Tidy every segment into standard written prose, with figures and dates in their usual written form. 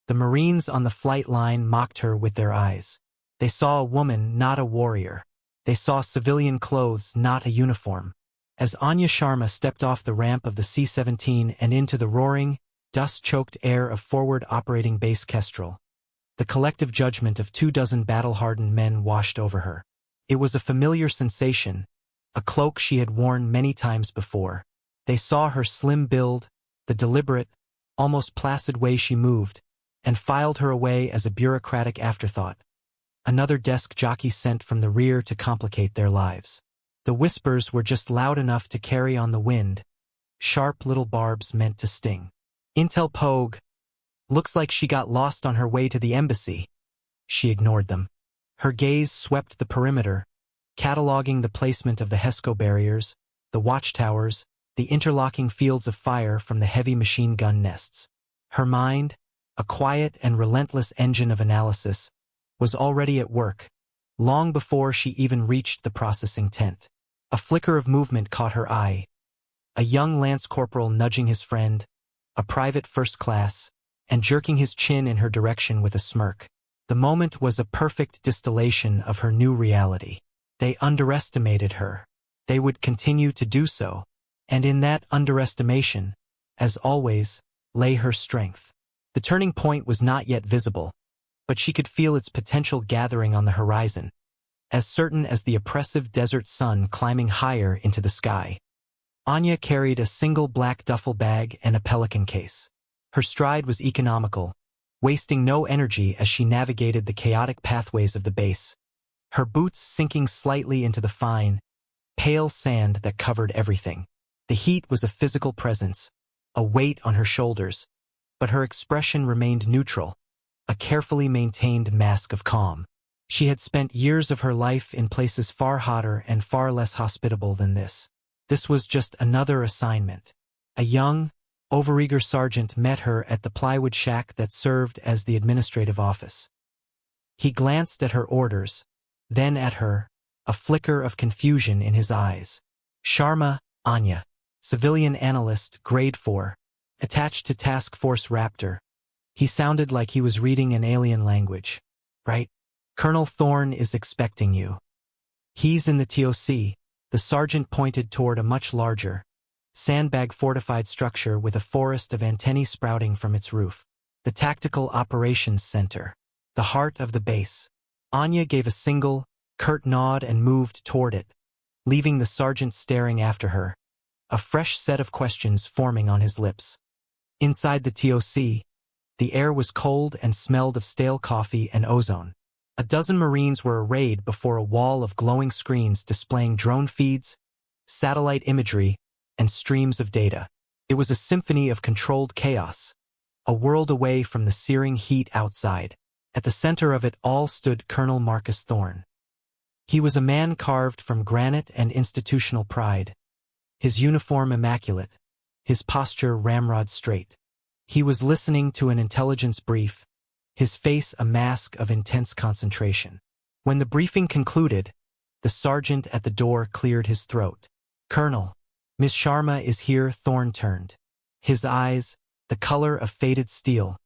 The Marines on the flight line mocked her with their eyes. They saw a woman, not a warrior. They saw civilian clothes, not a uniform. As Anya Sharma stepped off the ramp of the C-17 and into the roaring, dust-choked air of forward operating base Kestrel, the collective judgment of 24 battle-hardened men washed over her. It was a familiar sensation, a cloak she had worn many times before. They saw her slim build, the deliberate, almost placid way she moved, and filed her away as a bureaucratic afterthought, another desk jockey sent from the rear to complicate their lives. The whispers were just loud enough to carry on the wind, sharp little barbs meant to sting. Intel Pogue. Looks like she got lost on her way to the embassy. She ignored them. Her gaze swept the perimeter, cataloging the placement of the HESCO barriers, the watchtowers, the interlocking fields of fire from the heavy machine gun nests. Her mind, a quiet and relentless engine of analysis, was already at work, long before she even reached the processing tent. A flicker of movement caught her eye. A young lance corporal nudging his friend, a private first class, and jerking his chin in her direction with a smirk. The moment was a perfect distillation of her new reality. They underestimated her. They would continue to do so. And in that underestimation, as always, lay her strength. The turning point was not yet visible, but she could feel its potential gathering on the horizon, as certain as the oppressive desert sun climbing higher into the sky. Anya carried a single black duffel bag and a pelican case. Her stride was economical, wasting no energy as she navigated the chaotic pathways of the base, her boots sinking slightly into the fine, pale sand that covered everything. The heat was a physical presence, a weight on her shoulders, but her expression remained neutral, a carefully maintained mask of calm. She had spent years of her life in places far hotter and far less hospitable than this. This was just another assignment. A young, overeager sergeant met her at the plywood shack that served as the administrative office. He glanced at her orders, then at her, a flicker of confusion in his eyes. Sharma, Anya, civilian analyst, grade 4, attached to Task Force Raptor. He sounded like he was reading an alien language. Right? Colonel Thorne is expecting you. He's in the TOC. The sergeant pointed toward a much larger, sandbag-fortified structure with a forest of antennae sprouting from its roof. The Tactical Operations Center, the heart of the base. Anya gave a single, curt nod and moved toward it, leaving the sergeant staring after her, a fresh set of questions forming on his lips. Inside the TOC, the air was cold and smelled of stale coffee and ozone. A dozen Marines were arrayed before a wall of glowing screens displaying drone feeds, satellite imagery, and streams of data. It was a symphony of controlled chaos, a world away from the searing heat outside. At the center of it all stood Colonel Marcus Thorne. He was a man carved from granite and institutional pride, his uniform immaculate, his posture ramrod straight. He was listening to an intelligence brief, his face a mask of intense concentration. When the briefing concluded, the sergeant at the door cleared his throat. "Colonel, Miss Sharma is here." Thorne turned. His eyes, the color of faded steel,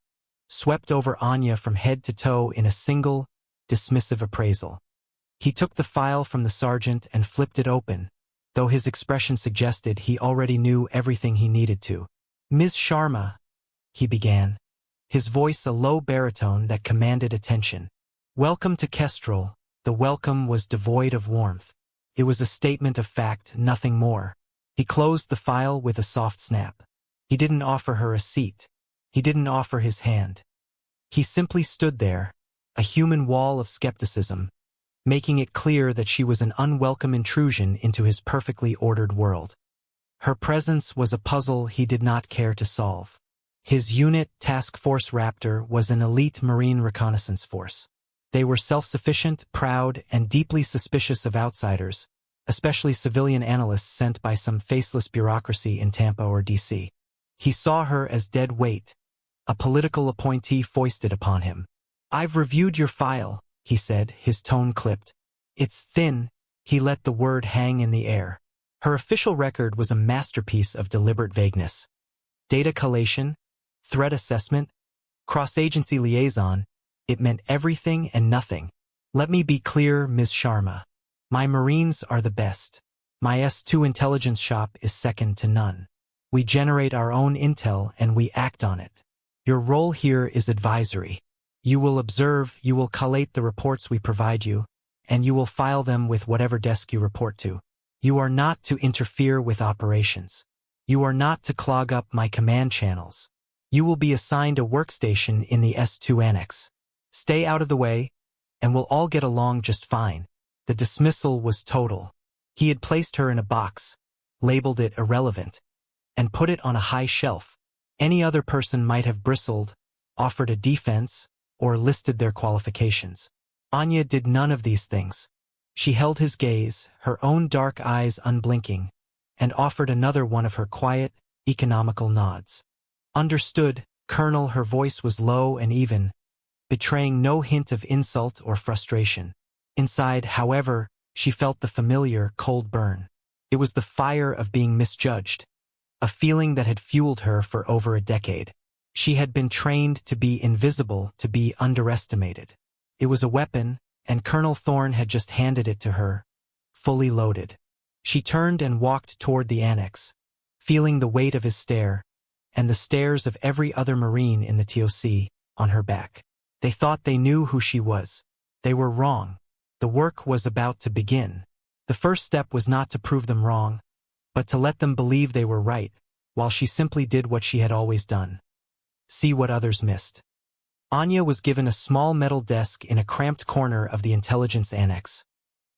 swept over Anya from head to toe in a single, dismissive appraisal. He took the file from the sergeant and flipped it open, though his expression suggested he already knew everything he needed to. "Ms. Sharma," he began, his voice a low baritone that commanded attention. "Welcome to Kestrel." The welcome was devoid of warmth. It was a statement of fact, nothing more. He closed the file with a soft snap. He didn't offer her a seat. He didn't offer his hand. He simply stood there, a human wall of skepticism, making it clear that she was an unwelcome intrusion into his perfectly ordered world. Her presence was a puzzle he did not care to solve. His unit, Task Force Raptor, was an elite Marine reconnaissance force. They were self-sufficient, proud, and deeply suspicious of outsiders, especially civilian analysts sent by some faceless bureaucracy in Tampa or D.C. He saw her as dead weight, a political appointee foisted upon him. "I've reviewed your file," he said, his tone clipped. "It's thin." He let the word hang in the air. Her official record was a masterpiece of deliberate vagueness. Data collation, threat assessment, Cross-agency liaison, it meant everything and nothing. Let me be clear, Ms. Sharma. My Marines are the best. My S2 intelligence shop is second to none. We generate our own intel and we act on it. Your role here is advisory. You will observe, you will collate the reports we provide you, and you will file them with whatever desk you report to. You are not to interfere with operations. You are not to clog up my command channels. You will be assigned a workstation in the S2 annex. Stay out of the way, and we'll all get along just fine. The dismissal was total. He had placed her in a box, labeled it irrelevant, and put it on a high shelf. Any other person might have bristled, offered a defense, or listed their qualifications. Anya did none of these things. She held his gaze, her own dark eyes unblinking, and offered another one of her quiet, economical nods. Understood, Colonel. Her voice was low and even, betraying no hint of insult or frustration. Inside, however, she felt the familiar, cold burn. It was the fire of being misjudged, a feeling that had fueled her for over a decade. She had been trained to be invisible, to be underestimated. It was a weapon, and Colonel Thorne had just handed it to her, fully loaded. She turned and walked toward the annex, feeling the weight of his stare, and the stares of every other Marine in the TOC, on her back. They thought they knew who she was. They were wrong. The work was about to begin. The first step was not to prove them wrong, but to let them believe they were right, while she simply did what she had always done. See what others missed. Anya was given a small metal desk in a cramped corner of the intelligence annex,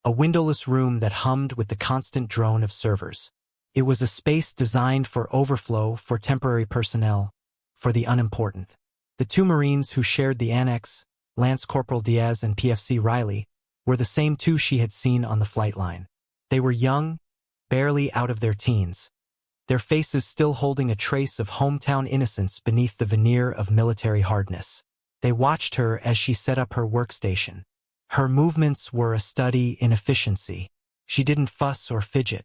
a windowless room that hummed with the constant drone of servers. It was a space designed for overflow, for temporary personnel, for the unimportant. The two Marines who shared the annex, Lance Corporal Diaz and PFC Riley, were the same two she had seen on the flight line. They were young, barely out of their teens, their faces still holding a trace of hometown innocence beneath the veneer of military hardness. They watched her as she set up her workstation. Her movements were a study in efficiency. She didn't fuss or fidget.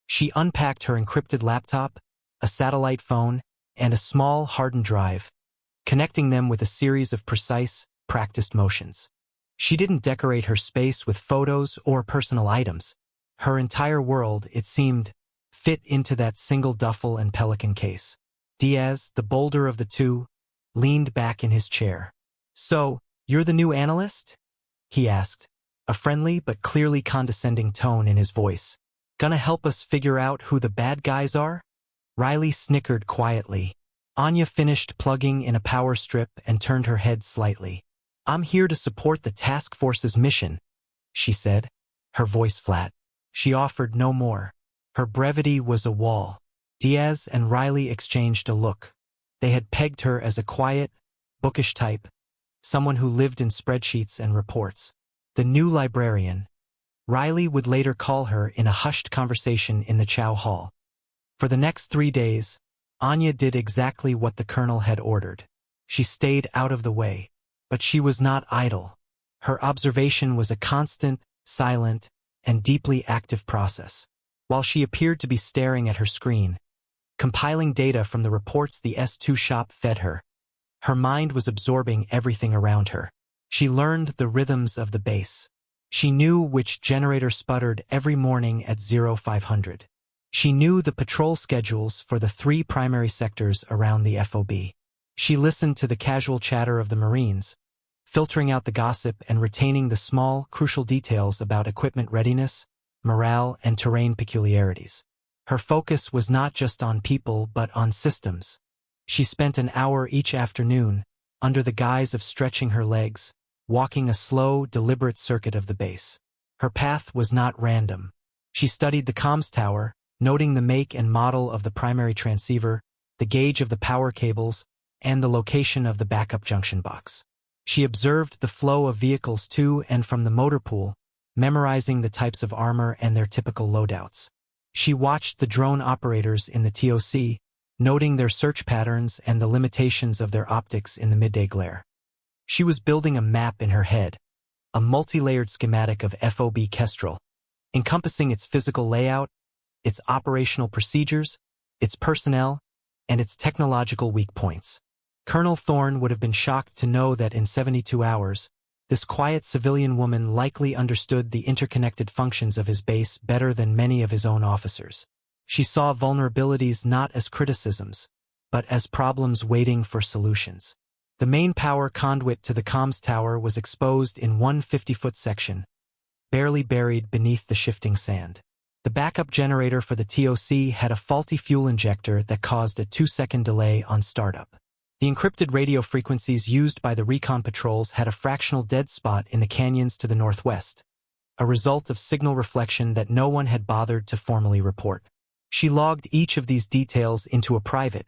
She unpacked her encrypted laptop, a satellite phone, and a small hardened drive, connecting them with a series of precise, practiced motions. She didn't decorate her space with photos or personal items. Her entire world, it seemed, fit into that single duffel and pelican case. Diaz, the bolder of the two, leaned back in his chair. "So, you're the new analyst?" he asked, a friendly but clearly condescending tone in his voice. "Gonna help us figure out who the bad guys are?" Riley snickered quietly. Anya finished plugging in a power strip and turned her head slightly. "I'm here to support the task force's mission," she said, her voice flat. She offered no more. Her brevity was a wall. Diaz and Riley exchanged a look. They had pegged her as a quiet, bookish type, someone who lived in spreadsheets and reports. The new librarian. Riley would later call her in a hushed conversation in the Chow Hall. For the next 3 days, Anya did exactly what the colonel had ordered. She stayed out of the way. But she was not idle. Her observation was a constant, silent, and deeply active process. While she appeared to be staring at her screen, compiling data from the reports the S2 shop fed her, her mind was absorbing everything around her. She learned the rhythms of the base. She knew which generator sputtered every morning at 0500. She knew the patrol schedules for the 3 primary sectors around the FOB. She listened to the casual chatter of the Marines, filtering out the gossip and retaining the small, crucial details about equipment readiness, morale, and terrain peculiarities. Her focus was not just on people but on systems. She spent an hour each afternoon, under the guise of stretching her legs, walking a slow, deliberate circuit of the base. Her path was not random. She studied the comms tower, noting the make and model of the primary transceiver, the gauge of the power cables, and the location of the backup junction box. She observed the flow of vehicles to and from the motor pool, memorizing the types of armor and their typical loadouts. She watched the drone operators in the TOC, noting their search patterns and the limitations of their optics in the midday glare. She was building a map in her head, a multi-layered schematic of FOB Kestrel, encompassing its physical layout, its operational procedures, its personnel, and its technological weak points. Colonel Thorne would have been shocked to know that in 72 hours, this quiet civilian woman likely understood the interconnected functions of his base better than many of his own officers. She saw vulnerabilities not as criticisms, but as problems waiting for solutions. The main power conduit to the comms tower was exposed in one 50-foot section, barely buried beneath the shifting sand. The backup generator for the TOC had a faulty fuel injector that caused a 2-second delay on startup. The encrypted radio frequencies used by the recon patrols had a fractional dead spot in the canyons to the northwest, a result of signal reflection that no one had bothered to formally report. She logged each of these details into a private,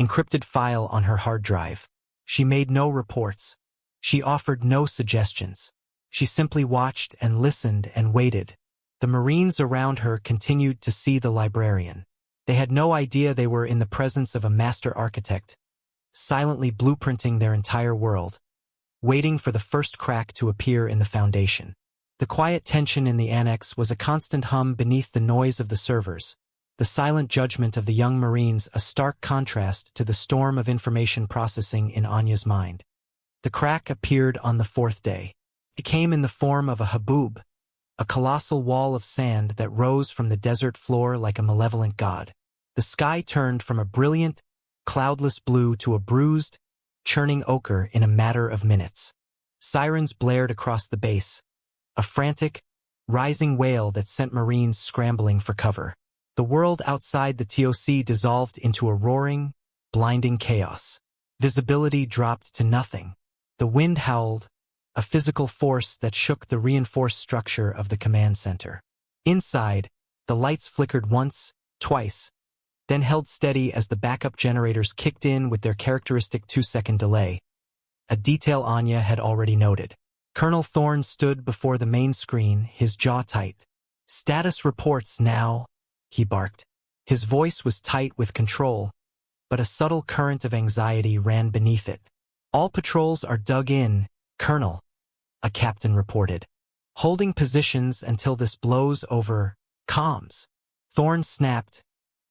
encrypted file on her hard drive. She made no reports. She offered no suggestions. She simply watched and listened and waited. The Marines around her continued to see the librarian. They had no idea they were in the presence of a master architect, silently blueprinting their entire world, waiting for the first crack to appear in the foundation. The quiet tension in the annex was a constant hum beneath the noise of the servers, the silent judgment of the young Marines a stark contrast to the storm of information processing in Anya's mind. The crack appeared on the 4th day. It came in the form of a haboob, a colossal wall of sand that rose from the desert floor like a malevolent god. The sky turned from a brilliant, cloudless blue to a bruised, churning ochre in a matter of minutes. Sirens blared across the base, a frantic, rising wail that sent Marines scrambling for cover. The world outside the TOC dissolved into a roaring, blinding chaos. Visibility dropped to nothing. The wind howled, a physical force that shook the reinforced structure of the command center. Inside, the lights flickered once, twice, then held steady as the backup generators kicked in with their characteristic 2-second delay, a detail Anya had already noted. Colonel Thorne stood before the main screen, his jaw tight. "Status reports now," he barked. His voice was tight with control, but a subtle current of anxiety ran beneath it. "All patrols are dug in, Colonel," a captain reported. "Holding positions until this blows over. Comms." Thorne snapped,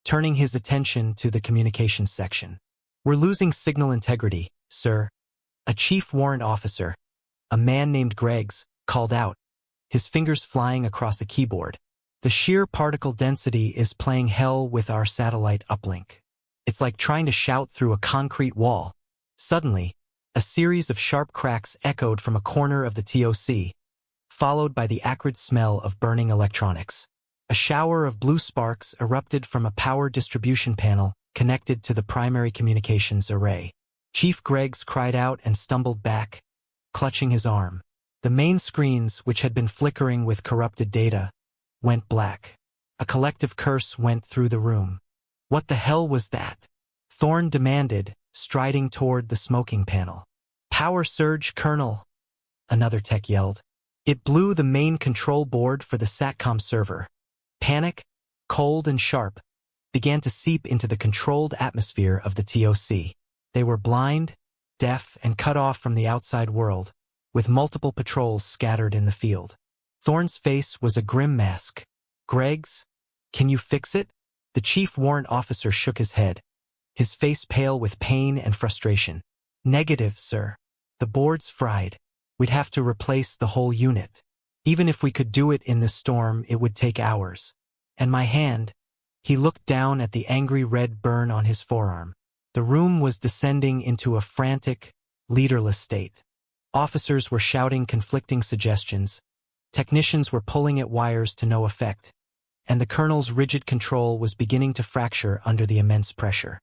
turning his attention to the communications section. "We're losing signal integrity, sir," a chief warrant officer, a man named Greggs, called out, his fingers flying across a keyboard. "The sheer particle density is playing hell with our satellite uplink. It's like trying to shout through a concrete wall." Suddenly, a series of sharp cracks echoed from a corner of the TOC, followed by the acrid smell of burning electronics. A shower of blue sparks erupted from a power distribution panel connected to the primary communications array. Chief Greggs cried out and stumbled back, clutching his arm. The main screens, which had been flickering with corrupted data, went black. A collective curse went through the room. "What the hell was that?" Thorne demanded, striding toward the smoking panel. "Power surge, Colonel," another tech yelled. It blew the main control board for the SATCOM server. Panic, cold and sharp, began to seep into the controlled atmosphere of the TOC. They were blind, deaf, and cut off from the outside world, with multiple patrols scattered in the field. Thorne's face was a grim mask. "Greggs, can you fix it?" The chief warrant officer shook his head, his face pale with pain and frustration. "Negative, sir. The board's fried. We'd have to replace the whole unit. Even if we could do it in this storm, it would take hours. And my hand," he looked down at the angry red burn on his forearm. The room was descending into a frantic, leaderless state. Officers were shouting conflicting suggestions. Technicians were pulling at wires to no effect, and the colonel's rigid control was beginning to fracture under the immense pressure.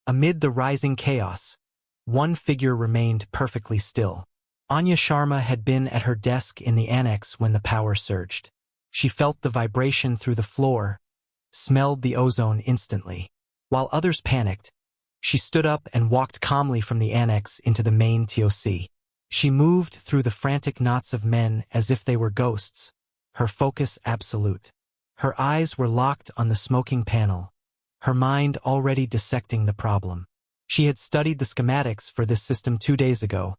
Amid the rising chaos, one figure remained perfectly still. Anya Sharma had been at her desk in the annex when the power surged. She felt the vibration through the floor, smelled the ozone instantly. While others panicked, she stood up and walked calmly from the annex into the main TOC. She moved through the frantic knots of men as if they were ghosts, her focus absolute. Her eyes were locked on the smoking panel, her mind already dissecting the problem. She had studied the schematics for this system 2 days ago,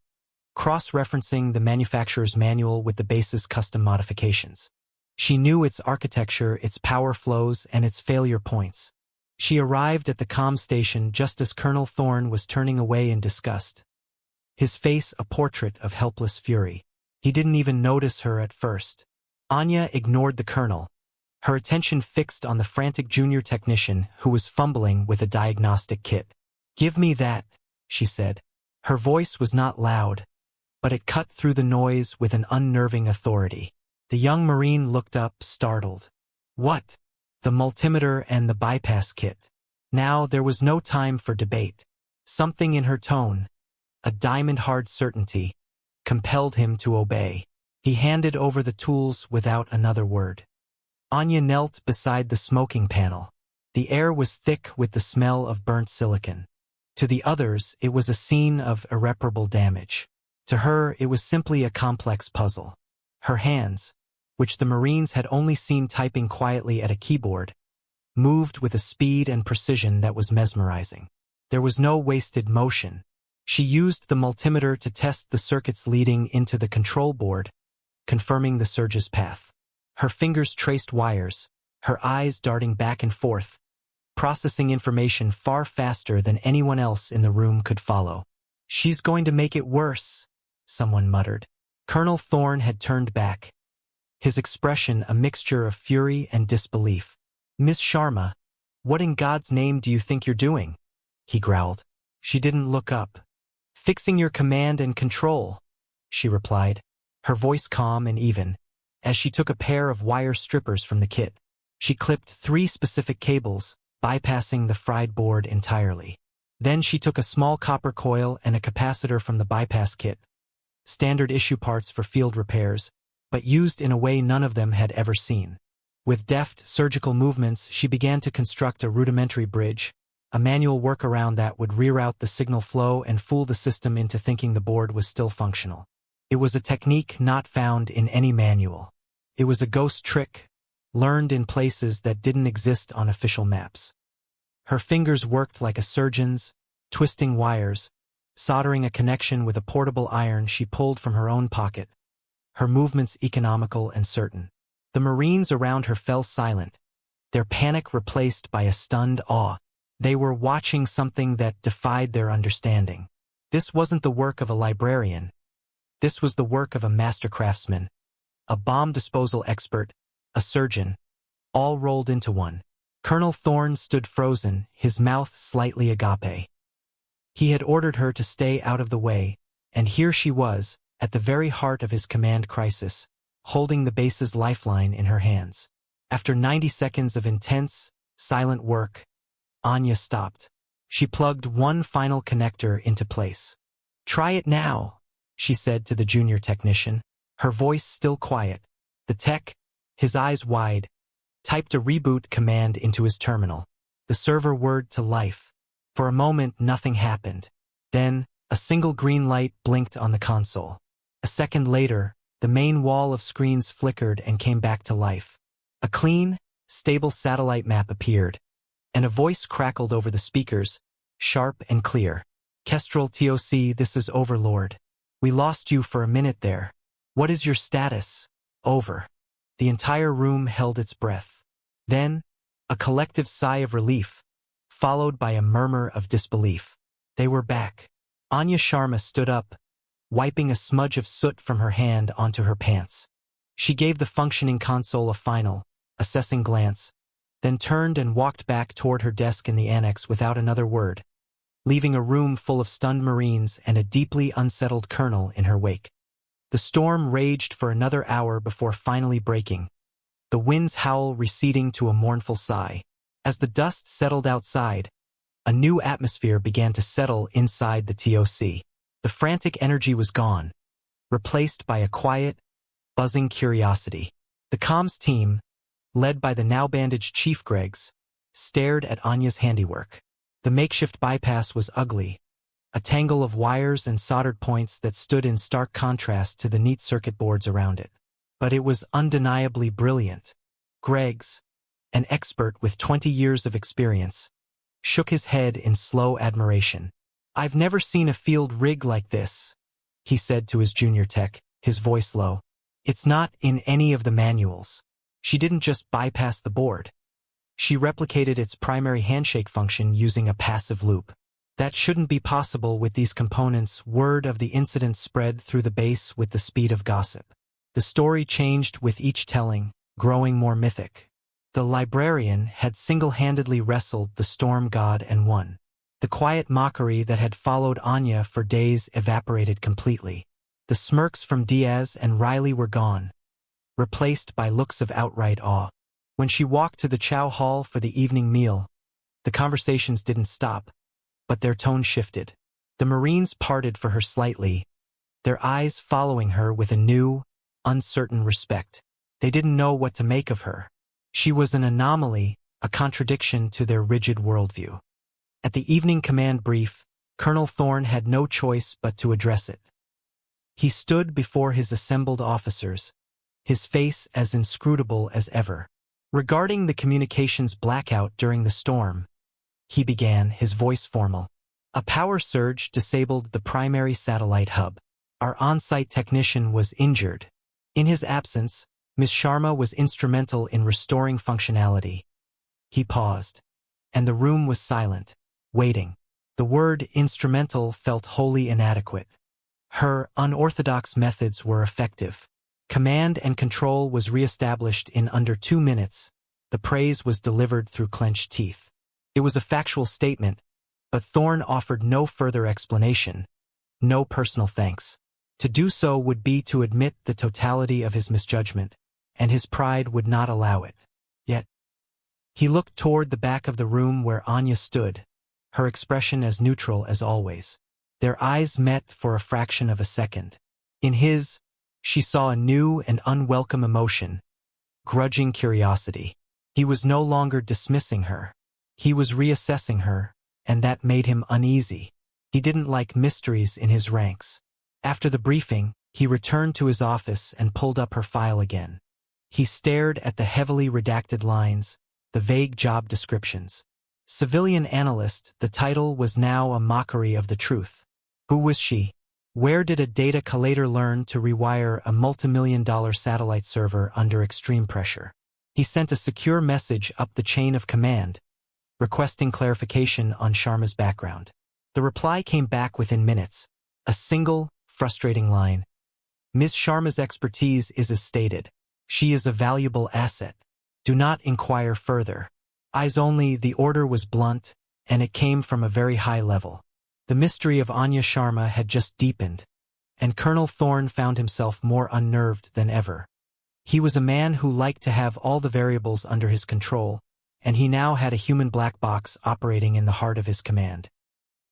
cross-referencing the manufacturer's manual with the base's custom modifications. She knew its architecture, its power flows, and its failure points. She arrived at the comm station just as Colonel Thorne was turning away in disgust. His face a portrait of helpless fury. He didn't even notice her at first. Anya ignored the colonel, her attention fixed on the frantic junior technician who was fumbling with a diagnostic kit. "Give me that," she said. Her voice was not loud, but it cut through the noise with an unnerving authority. The young Marine looked up, startled. "What?" "The multimeter and the bypass kit." Now there was no time for debate. Something in her tone, a diamond-hard certainty, compelled him to obey. He handed over the tools without another word. Anya knelt beside the smoking panel. The air was thick with the smell of burnt silicon. To the others, it was a scene of irreparable damage. To her, it was simply a complex puzzle. Her hands, which the Marines had only seen typing quietly at a keyboard, moved with a speed and precision that was mesmerizing. There was no wasted motion. She used the multimeter to test the circuits leading into the control board, confirming the surge's path. Her fingers traced wires, her eyes darting back and forth, processing information far faster than anyone else in the room could follow. "She's going to make it worse," someone muttered. Colonel Thorne had turned back, his expression a mixture of fury and disbelief. "Miss Sharma, what in God's name do you think you're doing?" he growled. She didn't look up. "Fixing your command and control," she replied, her voice calm and even, as she took a pair of wire strippers from the kit. She clipped 3 specific cables, bypassing the fried board entirely. Then she took a small copper coil and a capacitor from the bypass kit, standard issue parts for field repairs, but used in a way none of them had ever seen. With deft, surgical movements, she began to construct a rudimentary bridge, a manual workaround that would reroute the signal flow and fool the system into thinking the board was still functional. It was a technique not found in any manual. It was a ghost trick, learned in places that didn't exist on official maps. Her fingers worked like a surgeon's, twisting wires, soldering a connection with a portable iron she pulled from her own pocket, her movements economical and certain. The Marines around her fell silent, their panic replaced by a stunned awe. They were watching something that defied their understanding. This wasn't the work of a librarian. This was the work of a master craftsman, a bomb disposal expert, a surgeon, all rolled into one. Colonel Thorne stood frozen, his mouth slightly agape. He had ordered her to stay out of the way, and here she was, at the very heart of his command crisis, holding the base's lifeline in her hands. After 90 seconds of intense, silent work, Anya stopped. She plugged one final connector into place. "Try it now," she said to the junior technician, her voice still quiet. The tech, his eyes wide, typed a reboot command into his terminal. The server whirred to life. For a moment, nothing happened. Then, a single green light blinked on the console. A second later, the main wall of screens flickered and came back to life. A clean, stable satellite map appeared, and a voice crackled over the speakers, sharp and clear. "Kestrel TOC, this is Overlord. We lost you for a minute there. What is your status? Over." The entire room held its breath. Then, a collective sigh of relief, followed by a murmur of disbelief. They were back. Anya Sharma stood up, wiping a smudge of soot from her hand onto her pants. She gave the functioning console a final, assessing glance, then turned and walked back toward her desk in the annex without another word, leaving a room full of stunned Marines and a deeply unsettled colonel in her wake. The storm raged for another hour before finally breaking, the wind's howl receding to a mournful sigh. As the dust settled outside, a new atmosphere began to settle inside the TOC. The frantic energy was gone, replaced by a quiet, buzzing curiosity. The comms team, led by the now-bandaged Chief Greggs, stared at Anya's handiwork. The makeshift bypass was ugly, a tangle of wires and soldered points that stood in stark contrast to the neat circuit boards around it. But it was undeniably brilliant. Greggs, an expert with 20 years of experience, shook his head in slow admiration. "I've never seen a field rig like this," he said to his junior tech, his voice low. "It's not in any of the manuals." She didn't just bypass the board. She replicated its primary handshake function using a passive loop. That shouldn't be possible with these components. Word of the incident spread through the base with the speed of gossip. The story changed with each telling, growing more mythic. The librarian had single-handedly wrestled the storm god and won. The quiet mockery that had followed Anya for days evaporated completely. The smirks from Diaz and Riley were gone, replaced by looks of outright awe. When she walked to the chow hall for the evening meal, the conversations didn't stop, but their tone shifted. The Marines parted for her slightly, their eyes following her with a new, uncertain respect. They didn't know what to make of her. She was an anomaly, a contradiction to their rigid worldview. At the evening command brief, Colonel Thorne had no choice but to address it. He stood before his assembled officers, his face as inscrutable as ever. Regarding the communications blackout during the storm, he began, his voice formal. A power surge disabled the primary satellite hub. Our on-site technician was injured. In his absence, Ms. Sharma was instrumental in restoring functionality. He paused, and the room was silent, waiting. The word instrumental felt wholly inadequate. Her unorthodox methods were effective. Command and control was re-established in under 2 minutes. The praise was delivered through clenched teeth. It was a factual statement, but Thorne offered no further explanation, no personal thanks. To do so would be to admit the totality of his misjudgment, and his pride would not allow it. Yet, he looked toward the back of the room where Anya stood, her expression as neutral as always. Their eyes met for a fraction of a second. In his, she saw a new and unwelcome emotion, grudging curiosity. He was no longer dismissing her. He was reassessing her, and that made him uneasy. He didn't like mysteries in his ranks. After the briefing, he returned to his office and pulled up her file again. He stared at the heavily redacted lines, the vague job descriptions. Civilian analyst, the title was now a mockery of the truth. Who was she? Where did a data collator learn to rewire a multimillion-dollar satellite server under extreme pressure? He sent a secure message up the chain of command, requesting clarification on Sharma's background. The reply came back within minutes. A single, frustrating line. Ms. Sharma's expertise is as stated. She is a valuable asset. Do not inquire further. Eyes only. The order was blunt, and it came from a very high level. The mystery of Anya Sharma had just deepened, and Colonel Thorne found himself more unnerved than ever. He was a man who liked to have all the variables under his control, and he now had a human black box operating in the heart of his command.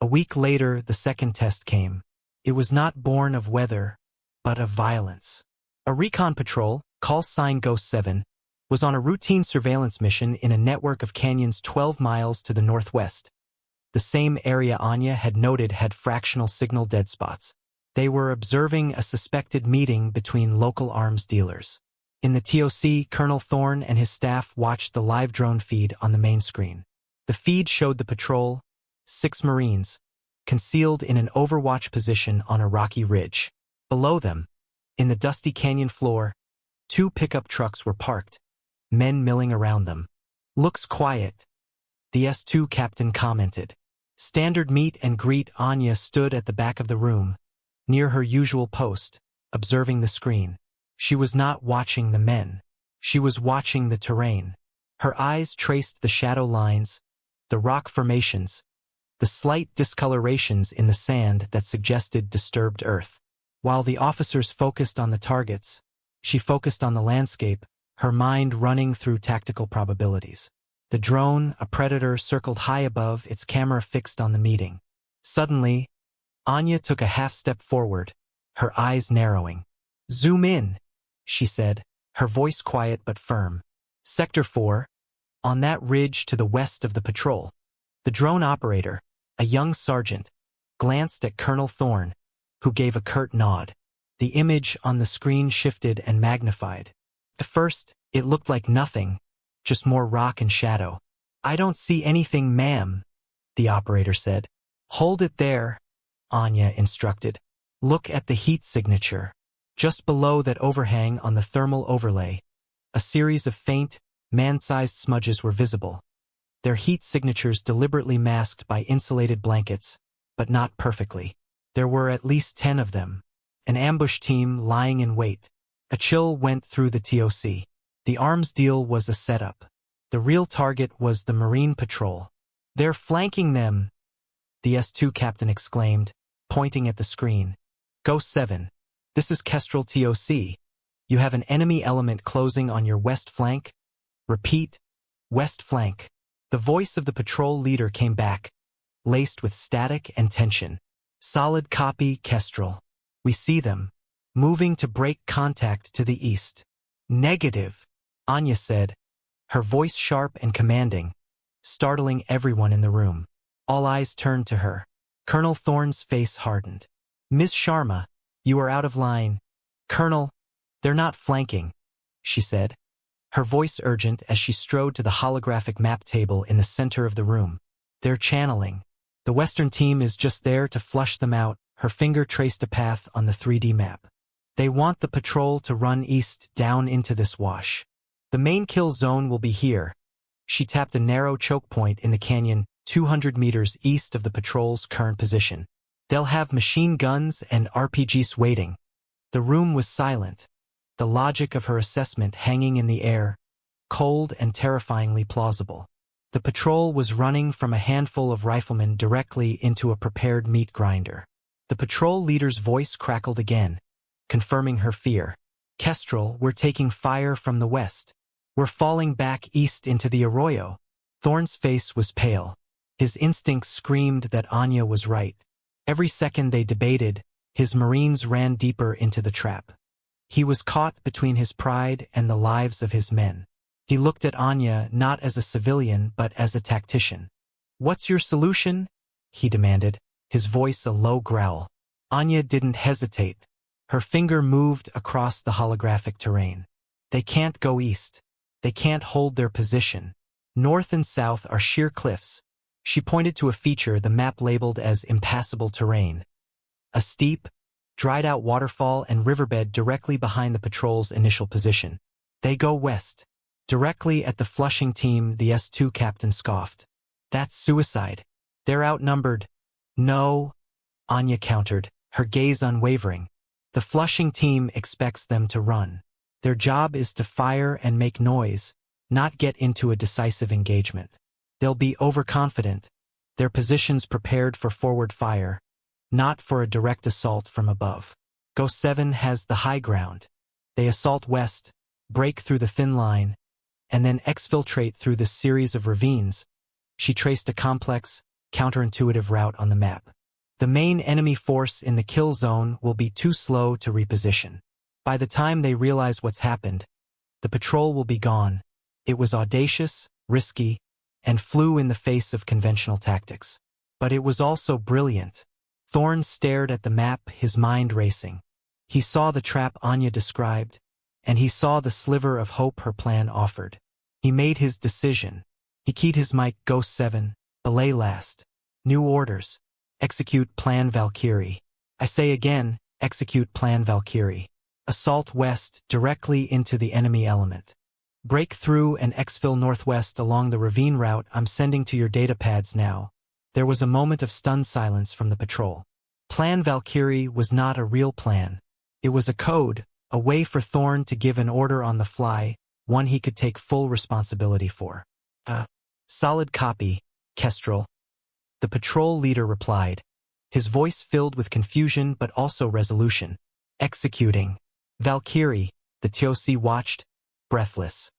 A week later, the second test came. It was not born of weather, but of violence. A recon patrol, call sign Ghost 7, was on a routine surveillance mission in a network of canyons 12 miles to the northwest. The same area Anya had noted had fractional signal dead spots. They were observing a suspected meeting between local arms dealers. In the TOC, Colonel Thorne and his staff watched the live drone feed on the main screen. The feed showed the patrol, 6 Marines, concealed in an overwatch position on a rocky ridge. Below them, in the dusty canyon floor, 2 pickup trucks were parked, men milling around them. Looks quiet, the S2 captain commented. Standard meet and greet. Anya stood at the back of the room, near her usual post, observing the screen. She was not watching the men. She was watching the terrain. Her eyes traced the shadow lines, the rock formations, the slight discolorations in the sand that suggested disturbed earth. While the officers focused on the targets, she focused on the landscape, her mind running through tactical probabilities. The drone, a predator, circled high above, its camera fixed on the meeting. Suddenly, Anya took a half-step forward, her eyes narrowing. "Zoom in," she said, her voice quiet but firm. "Sector 4, on that ridge to the west of the patrol." The drone operator, a young sergeant, glanced at Colonel Thorne, who gave a curt nod. The image on the screen shifted and magnified. At first, it looked like nothing, just more rock and shadow. "I don't see anything, ma'am," the operator said. "Hold it there," Anya instructed. "Look at the heat signature. Just below that overhang on the thermal overlay, a series of faint, Man-sized smudges were visible, their heat signatures deliberately masked by insulated blankets, but not perfectly. There were at least 10 of them, an ambush team lying in wait. A chill went through the TOC. The arms deal was a setup. The real target was the Marine Patrol. "They're flanking them," the S2 captain exclaimed, pointing at the screen. "Ghost 7, this is Kestrel TOC. You have an enemy element closing on your west flank. Repeat, west flank." The voice of the patrol leader came back, laced with static and tension. "Solid copy, Kestrel. We see them, moving to break contact to the east." "Negative," Anya said, her voice sharp and commanding, startling everyone in the room. All eyes turned to her. Colonel Thorne's face hardened. "Ms. Sharma, you are out of line." "Colonel, they're not flanking," she said, her voice urgent as she strode to the holographic map table in the center of the room. "They're channeling. The Western team is just there to flush them out." Her finger traced a path on the 3D map. "They want the patrol to run east down into this wash. The main kill zone will be here." She tapped a narrow choke point in the canyon 200 meters east of the patrol's current position. "They'll have machine guns and RPGs waiting." The room was silent, the logic of her assessment hanging in the air, cold and terrifyingly plausible. The patrol was running from a handful of riflemen directly into a prepared meat grinder. The patrol leader's voice crackled again, confirming her fear. "Kestrel, we're taking fire from the west. We're falling back east into the arroyo." Thorne's face was pale. His instincts screamed that Anya was right. Every second they debated, his Marines ran deeper into the trap. He was caught between his pride and the lives of his men. He looked at Anya not as a civilian but as a tactician. "What's your solution?" he demanded, his voice a low growl. Anya didn't hesitate. Her finger moved across the holographic terrain. "They can't go east. They can't hold their position. North and south are sheer cliffs." She pointed to a feature the map labeled as impassable terrain. A steep, dried-out waterfall and riverbed directly behind the patrol's initial position. "They go west." Directly at the flushing team, the S2 captain scoffed. "That's suicide. They're outnumbered." "No," Anya countered, her gaze unwavering. "The flushing team expects them to run. Their job is to fire and make noise, not get into a decisive engagement. They'll be overconfident, their positions prepared for forward fire, not for a direct assault from above. Ghost 7 has the high ground. They assault west, break through the thin line, and then exfiltrate through this series of ravines." She traced a complex, counterintuitive route on the map. "The main enemy force in the kill zone will be too slow to reposition. By the time they realize what's happened, the patrol will be gone." It was audacious, risky, and flew in the face of conventional tactics. But it was also brilliant. Thorne stared at the map, his mind racing. He saw the trap Anya described, and he saw the sliver of hope her plan offered. He made his decision. He keyed his mic. "Ghost 7, belay last. New orders. Execute Plan Valkyrie. I say again, execute Plan Valkyrie. Assault west, directly into the enemy element. Break through and exfil northwest along the ravine route I'm sending to your datapads now." There was a moment of stunned silence from the patrol. Plan Valkyrie was not a real plan. It was a code, a way for Thorne to give an order on the fly, one he could take full responsibility for. "Solid copy, Kestrel," the patrol leader replied, his voice filled with confusion but also resolution. "Executing. Valkyrie," the TOC watched, breathless.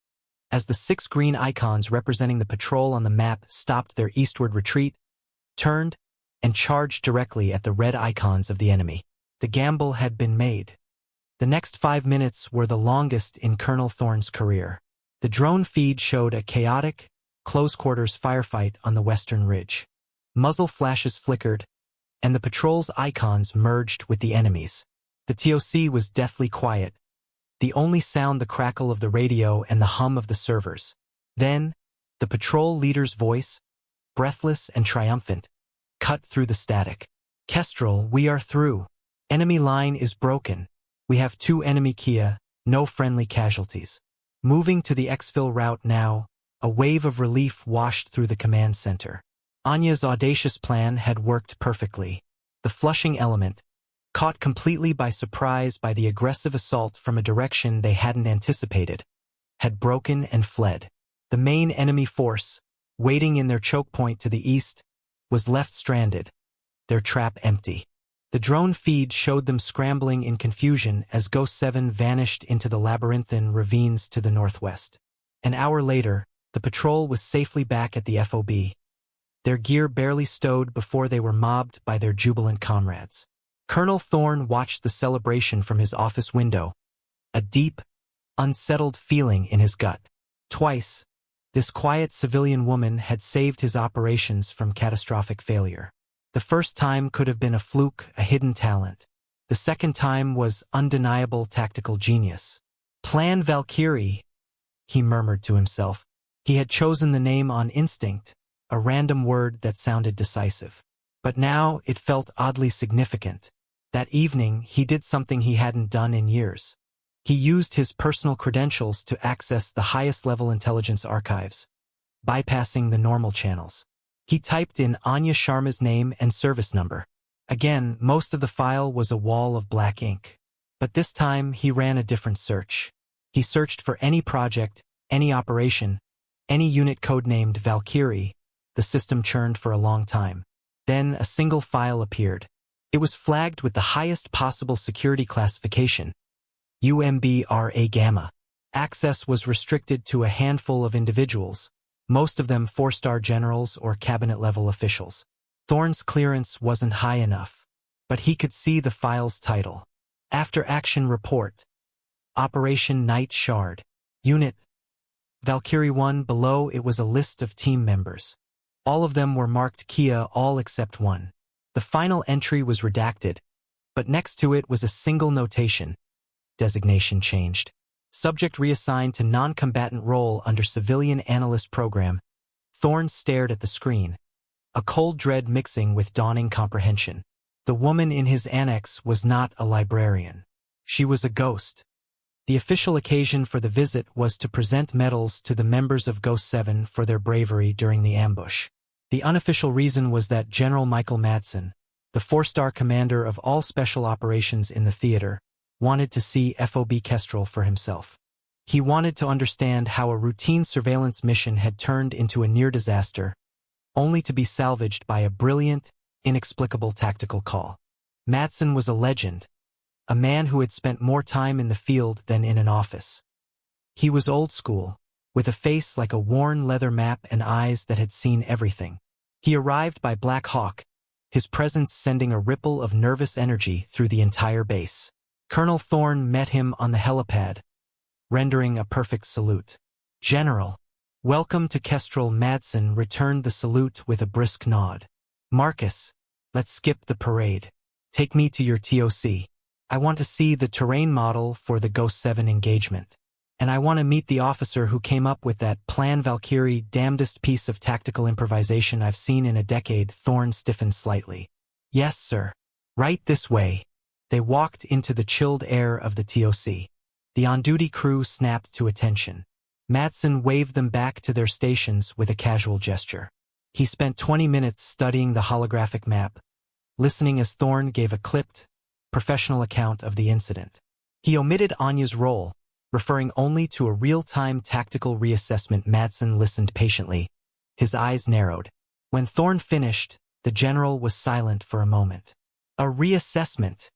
As the 6 green icons representing the patrol on the map stopped their eastward retreat, turned, and charged directly at the red icons of the enemy. The gamble had been made. The next 5 minutes were the longest in Colonel Thorne's career. The drone feed showed a chaotic, close-quarters firefight on the western ridge. Muzzle flashes flickered, and the patrol's icons merged with the enemy's. The TOC was deathly quiet, the only sound the crackle of the radio and the hum of the servers. Then, the patrol leader's voice, breathless and triumphant, cut through the static. "Kestrel, we are through. Enemy line is broken. We have 2 enemy Kia, no friendly casualties." Moving to the exfil route now, a wave of relief washed through the command center. Anya's audacious plan had worked perfectly. The flushing element, caught completely by surprise by the aggressive assault from a direction they hadn't anticipated, had broken and fled. The main enemy force, waiting in their choke point to the east, was left stranded, their trap empty. The drone feed showed them scrambling in confusion as Ghost 7 vanished into the labyrinthine ravines to the northwest. An hour later, the patrol was safely back at the FOB, their gear barely stowed before they were mobbed by their jubilant comrades. Colonel Thorne watched the celebration from his office window, a deep, unsettled feeling in his gut. Twice, this quiet civilian woman had saved his operations from catastrophic failure. The first time could have been a fluke, a hidden talent. The second time was undeniable tactical genius. Plan Valkyrie, he murmured to himself. He had chosen the name on instinct, a random word that sounded decisive. But now it felt oddly significant. That evening, he did something he hadn't done in years. He used his personal credentials to access the highest-level intelligence archives, bypassing the normal channels. He typed in Anya Sharma's name and service number. Again, most of the file was a wall of black ink. But this time, he ran a different search. He searched for any project, any operation, any unit codenamed Valkyrie. The system churned for a long time. Then a single file appeared. It was flagged with the highest possible security classification, UMBRA Gamma. Access was restricted to a handful of individuals, most of them 4-star generals or cabinet-level officials. Thorne's clearance wasn't high enough, but he could see the file's title. After Action Report. Operation Night Shard. Unit Valkyrie 1. Below it was a list of team members. All of them were marked Kia, all except one. The final entry was redacted, but next to it was a single notation. Designation changed. Subject reassigned to non-combatant role under Civilian Analyst Program. Thorne stared at the screen, a cold dread mixing with dawning comprehension. The woman in his annex was not a librarian. She was a ghost. The official occasion for the visit was to present medals to the members of Ghost 7 for their bravery during the ambush. The unofficial reason was that General Michael Matson, the 4-star commander of all special operations in the theater, wanted to see FOB Kestrel for himself. He wanted to understand how a routine surveillance mission had turned into a near disaster, only to be salvaged by a brilliant, inexplicable tactical call. Matson was a legend, a man who had spent more time in the field than in an office. He was old school, with a face like a worn leather map and eyes that had seen everything. He arrived by Black Hawk, his presence sending a ripple of nervous energy through the entire base. Colonel Thorne met him on the helipad, rendering a perfect salute. "General, welcome to Kestrel." Matson returned the salute with a brisk nod. "Marcus, let's skip the parade. Take me to your TOC. I want to see the terrain model for the Ghost 7 engagement. And I want to meet the officer who came up with that Plan Valkyrie, damnedest piece of tactical improvisation I've seen in a decade." Thorne stiffened slightly. "Yes, sir. Right this way." They walked into the chilled air of the TOC. The on-duty crew snapped to attention. Matson waved them back to their stations with a casual gesture. He spent 20 minutes studying the holographic map, listening as Thorne gave a clipped, professional account of the incident. He omitted Anya's role, referring only to a real-time tactical reassessment. Matson listened patiently, his eyes narrowed. When Thorne finished, the general was silent for a moment. "A reassessment,"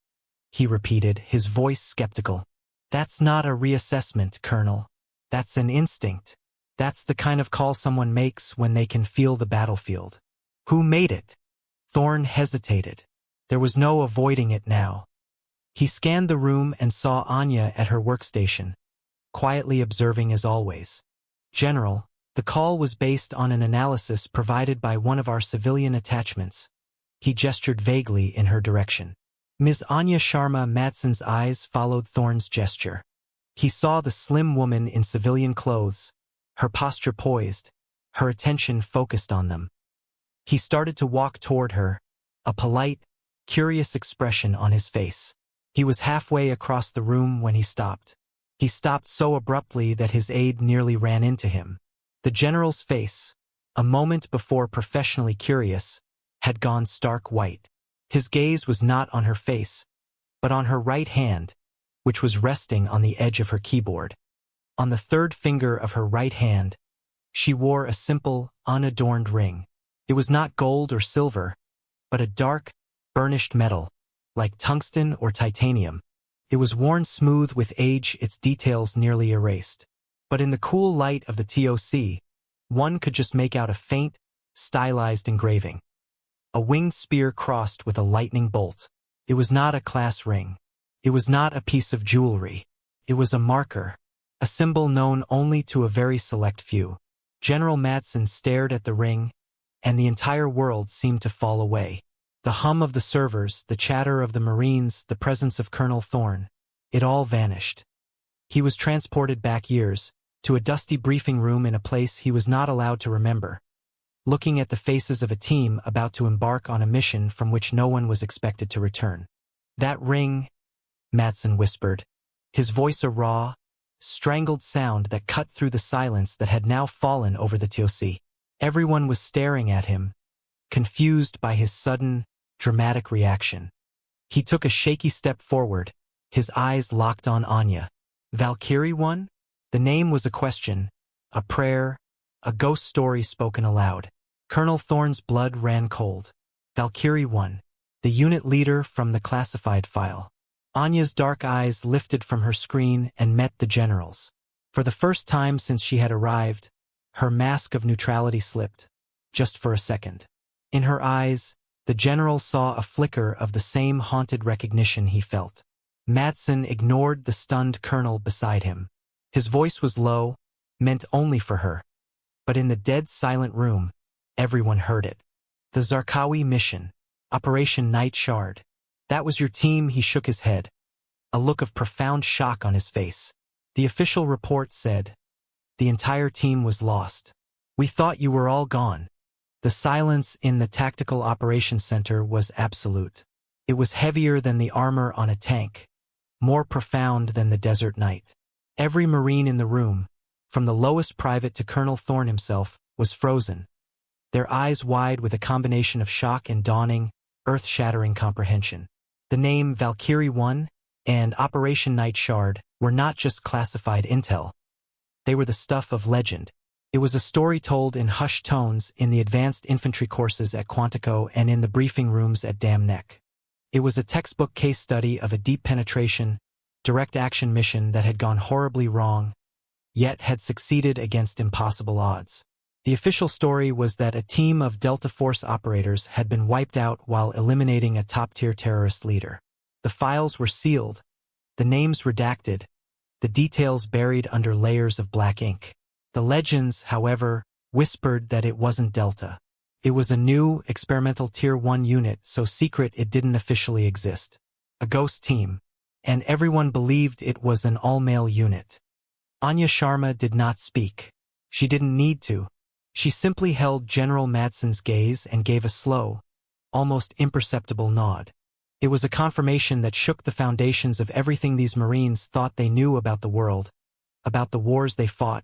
he repeated, his voice skeptical. "That's not a reassessment, Colonel. That's an instinct. That's the kind of call someone makes when they can feel the battlefield." "Who made it?" Thorne hesitated. There was no avoiding it now. He scanned the room and saw Anya at her workstation, quietly observing as always. "General, the call was based on an analysis provided by one of our civilian attachments." He gestured vaguely in her direction. "Ms. Anya Sharma." Matson's eyes followed Thorne's gesture. He saw the slim woman in civilian clothes, her posture poised, her attention focused on them. He started to walk toward her, a polite, curious expression on his face. He was halfway across the room when he stopped. He stopped so abruptly that his aide nearly ran into him. The general's face, a moment before professionally curious, had gone stark white. His gaze was not on her face, but on her right hand, which was resting on the edge of her keyboard. On the third finger of her right hand, she wore a simple, unadorned ring. It was not gold or silver, but a dark, burnished metal, like tungsten or titanium. It was worn smooth with age, its details nearly erased. But in the cool light of the TOC, one could just make out a faint, stylized engraving. A winged spear crossed with a lightning bolt. It was not a class ring. It was not a piece of jewelry. It was a marker, a symbol known only to a very select few. General Matson stared at the ring, and the entire world seemed to fall away. The hum of the servers, the chatter of the Marines, the presence of Colonel Thorne, it all vanished. He was transported back years, to a dusty briefing room in a place he was not allowed to remember, looking at the faces of a team about to embark on a mission from which no one was expected to return. "That ring," Matson whispered, his voice a raw, strangled sound that cut through the silence that had now fallen over the TOC. Everyone was staring at him, confused by his sudden, dramatic reaction. He took a shaky step forward, his eyes locked on Anya. "Valkyrie one?" The name was a question, a prayer, a ghost story spoken aloud. Colonel Thorne's blood ran cold. Valkyrie one, the unit leader from the classified file. Anya's dark eyes lifted from her screen and met the general's. For the first time since she had arrived, her mask of neutrality slipped, just for a second. In her eyes, the general saw a flicker of the same haunted recognition he felt. Matson ignored the stunned colonel beside him. His voice was low, meant only for her. But in the dead silent room, everyone heard it. "The Zarqawi mission, Operation Night Shard. That was your team?" He shook his head, a look of profound shock on his face. "The official report said the entire team was lost. We thought you were all gone." The silence in the Tactical Operations Center was absolute. It was heavier than the armor on a tank, more profound than the desert night. Every Marine in the room, from the lowest private to Colonel Thorne himself, was frozen, their eyes wide with a combination of shock and dawning, earth-shattering comprehension. The name Valkyrie 1 and Operation Night Shard were not just classified intel. They were the stuff of legend. It was a story told in hushed tones in the advanced infantry courses at Quantico and in the briefing rooms at Dam Neck. It was a textbook case study of a deep penetration, direct action mission that had gone horribly wrong, yet had succeeded against impossible odds. The official story was that a team of Delta Force operators had been wiped out while eliminating a top-tier terrorist leader. The files were sealed, the names redacted, the details buried under layers of black ink. The legends, however, whispered that it wasn't Delta. It was a new, experimental Tier 1 unit so secret it didn't officially exist. A ghost team. And everyone believed it was an all-male unit. Anya Sharma did not speak. She didn't need to. She simply held General Matson's gaze and gave a slow, almost imperceptible nod. It was a confirmation that shook the foundations of everything these Marines thought they knew about the world, about the wars they fought,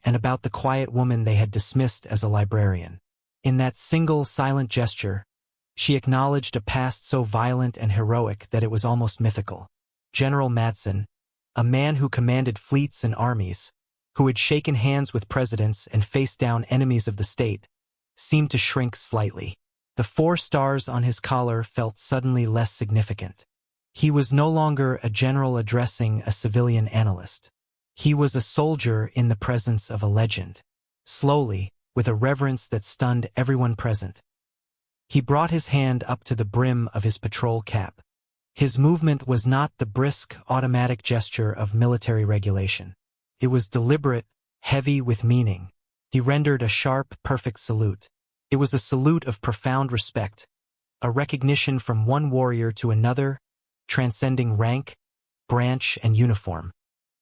and about the quiet woman they had dismissed as a librarian. In that single, silent gesture, she acknowledged a past so violent and heroic that it was almost mythical. General Matson, a man who commanded fleets and armies, who had shaken hands with presidents and faced down enemies of the state, seemed to shrink slightly. The 4 stars on his collar felt suddenly less significant. He was no longer a general addressing a civilian analyst. He was a soldier in the presence of a legend. Slowly, with a reverence that stunned everyone present, he brought his hand up to the brim of his patrol cap. His movement was not the brisk, automatic gesture of military regulation. It was deliberate, heavy with meaning. He rendered a sharp, perfect salute. It was a salute of profound respect, a recognition from one warrior to another, transcending rank, branch, and uniform.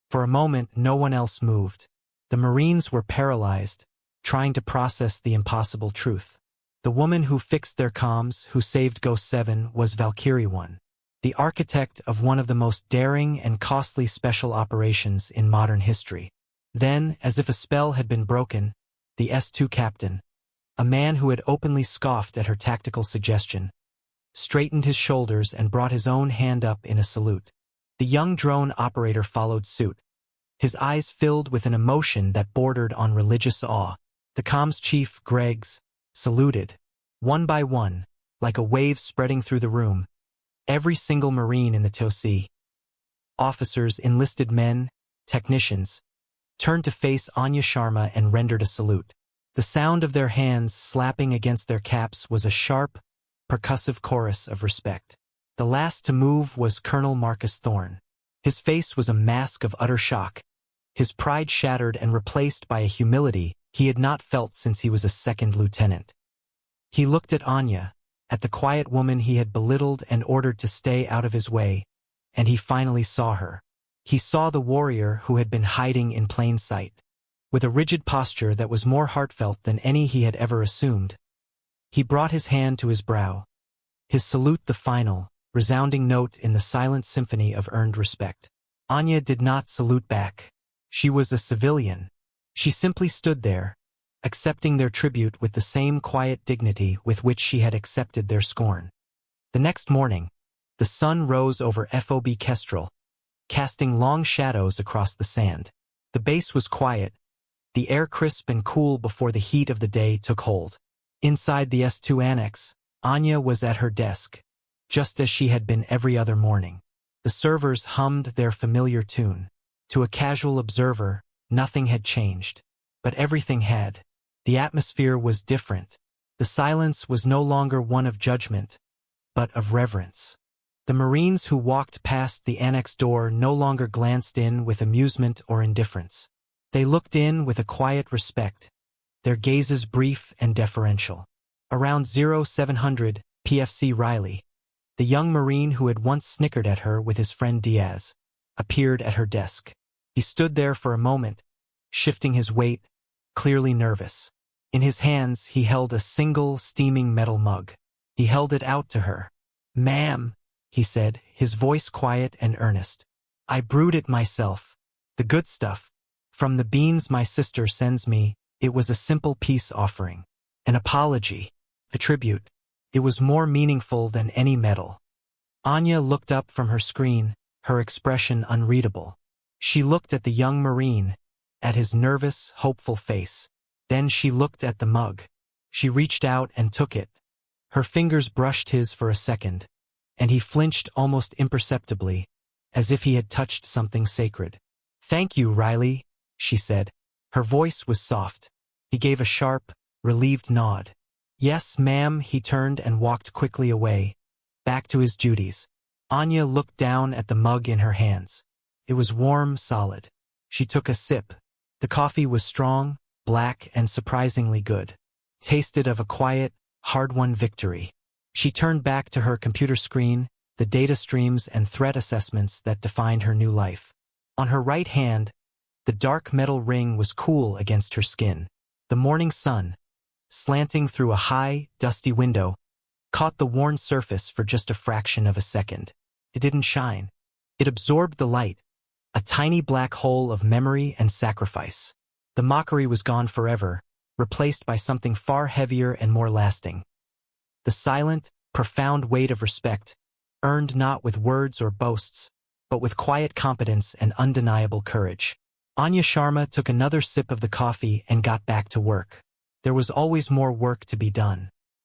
For a moment, no one else moved. The Marines were paralyzed, trying to process the impossible truth. The woman who fixed their comms, who saved Ghost 7, was Valkyrie 1. the architect of one of the most daring and costly special operations in modern history. Then, as if a spell had been broken, the S-2 captain, a man who had openly scoffed at her tactical suggestion, straightened his shoulders and brought his own hand up in a salute. The young drone operator followed suit, his eyes filled with an emotion that bordered on religious awe. The comms chief, Greggs, saluted, one by one, like a wave spreading through the room, every single Marine in the TOC. Officers, enlisted men, technicians, turned to face Anya Sharma and rendered a salute. The sound of their hands slapping against their caps was a sharp, percussive chorus of respect. The last to move was Colonel Marcus Thorne. His face was a mask of utter shock, his pride shattered and replaced by a humility he had not felt since he was a second lieutenant. He looked at Anya, at the quiet woman he had belittled and ordered to stay out of his way, and he finally saw her. He saw the warrior who had been hiding in plain sight. With a rigid posture that was more heartfelt than any he had ever assumed, he brought his hand to his brow, his salute the final, resounding note in the silent symphony of earned respect. Anya did not salute back. She was a civilian. She simply stood there, accepting their tribute with the same quiet dignity with which she had accepted their scorn. The next morning, the sun rose over FOB Kestrel, casting long shadows across the sand. The base was quiet, the air crisp and cool before the heat of the day took hold. Inside the S2 annex, Anya was at her desk, just as she had been every other morning. The servers hummed their familiar tune. To a casual observer, nothing had changed. But everything had. The atmosphere was different. The silence was no longer one of judgment, but of reverence. The Marines who walked past the annex door no longer glanced in with amusement or indifference. They looked in with a quiet respect, their gazes brief and deferential. Around 0700, PFC Riley, the young Marine who had once snickered at her with his friend Diaz, appeared at her desk. He stood there for a moment, shifting his weight, clearly nervous. In his hands he held a single steaming metal mug. He held it out to her. "Ma'am," he said, his voice quiet and earnest. "I brewed it myself. The good stuff. From the beans my sister sends me, it was a simple peace offering. An apology. A tribute. It was more meaningful than any medal." Anya looked up from her screen, her expression unreadable. She looked at the young Marine, at his nervous, hopeful face. Then she looked at the mug. She reached out and took it. Her fingers brushed his for a second, and he flinched almost imperceptibly, as if he had touched something sacred. "Thank you, Riley," she said. Her voice was soft. He gave a sharp, relieved nod. "Yes, ma'am." He turned and walked quickly away, back to his duties. Anya looked down at the mug in her hands. It was warm, solid. She took a sip. The coffee was strong, black, and surprisingly good. Tasted of a quiet, hard-won victory. She turned back to her computer screen, the data streams and threat assessments that defined her new life. On her right hand, the dark metal ring was cool against her skin. The morning sun, slanting through a high, dusty window, caught the worn surface for just a fraction of a second. It didn't shine. It absorbed the light, a tiny black hole of memory and sacrifice. The mockery was gone forever, replaced by something far heavier and more lasting. The silent, profound weight of respect, earned not with words or boasts, but with quiet competence and undeniable courage. Anya Sharma took another sip of the coffee and got back to work. There was always more work to be done.